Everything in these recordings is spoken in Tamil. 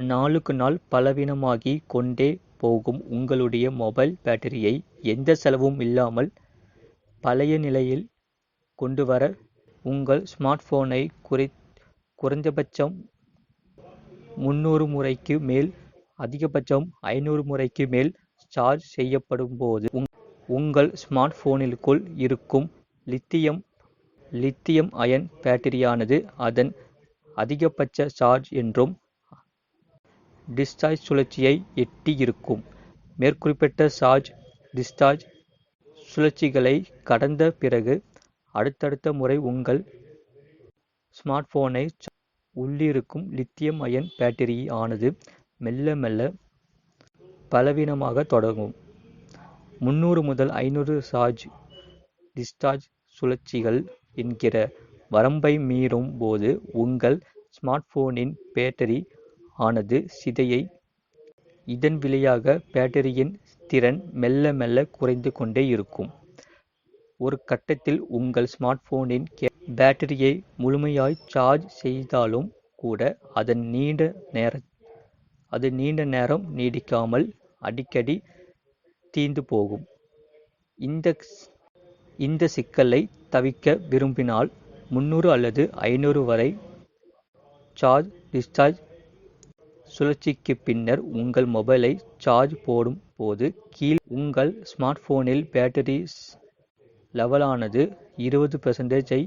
நாளுக்கு நாள் பலவீனமாகிக் கொண்டே போகும் உங்களுடைய மொபைல் பேட்டரியை எந்த செலவும் இல்லாமல் பழைய நிலையில் கொண்டுவர உங்கள் ஸ்மார்ட்போனை குறைந்தபட்சம் 300 முறைக்கு மேல் அதிகபட்சம் 500 முறைக்கு மேல் சார்ஜ் செய்யப்படும்போது உங்கள் ஸ்மார்ட்போனிற்குள் இருக்கும் லித்தியம் அயன் பேட்டரியானது அதன் அதிகபட்ச சார்ஜ் மற்றும் டிஸ்சார்ஜ் சுழற்சியை எட்டி இருக்கும். மேற்குறிப்பிட்ட சார்ஜ் டிஸ்சார்ஜ் சுழற்சிகளை கடந்த பிறகு அடுத்த முறை உங்கள் ஸ்மார்ட்போனை உள்ளிருக்கும் லித்தியம் அயன் பேட்டரி ஆனது மெல்ல மெல்ல பலவீனமாக தொடங்கும். 300 முதல் 500 சார்ஜ் டிஸ்சார்ஜ் சுழற்சிகள் என்கிற வரம்பை மீறும் போது உங்கள் ஸ்மார்ட்போனின் பேட்டரி ஆனது சிதையை. இதன் விளைவாக பேட்டரியின் திறன் மெல்ல மெல்ல குறைந்து கொண்டே இருக்கும். ஒரு கட்டத்தில் உங்கள் ஸ்மார்ட்போனின் பேட்டரியை முழுமையாய் சார்ஜ் செய்தாலும் கூட அது நீண்ட நேரம் நீடிக்காமல் அடிக்கடி தீர்ந்து போகும். இந்த சிக்கலை தவிர்க்க விரும்பினால் 300 அல்லது 500 வரை சார்ஜ் டிஸ்சார்ஜ் சுழற்சிக்கு பின்னர் உங்கள் மொபைலை சார்ஜ் போடும் போது உங்கள் ஸ்மார்ட்போனில் பேட்டரி லெவலானது 20%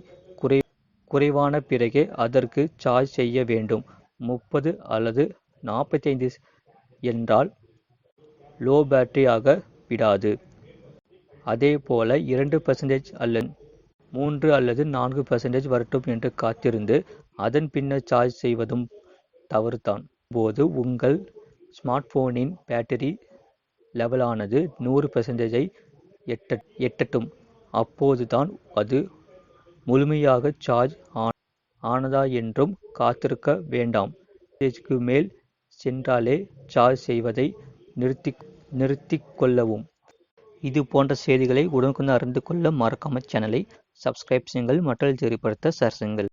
குறைவான பிறகே அதற்கு சார்ஜ் செய்ய வேண்டும். 30 அல்லது 45 என்றால் லோ பேட்டரி ஆக விடாது. அதேபோல 2% அல்லது 3 அல்லது 4% வரட்டும் என்று காத்திருந்து அதன் பின்னர் சார்ஜ் செய்வதும் தவறுதான். போது உங்கள் ஸ்மார்ட்போனின் பேட்டரி லெவலானது 100% எட்டட்டும். அப்போதுதான் அது முழுமையாக சார்ஜ் ஆனதா என்றும் காத்திருக்க வேண்டாம். 100%க்கு மேல் சென்றாலே சார்ஜ் செய்வதை நிறுத்திக் கொள்ளவும். இது போன்ற செய்திகளை உடனுக்குடன் அறிந்து கொள்ள மறக்காமல் சேனலை சப்ஸ்கிரைப் செய்யுங்கள். மற்றவர்களுக்கு தெரியப்படுத்த ஷேர் செய்யுங்கள்.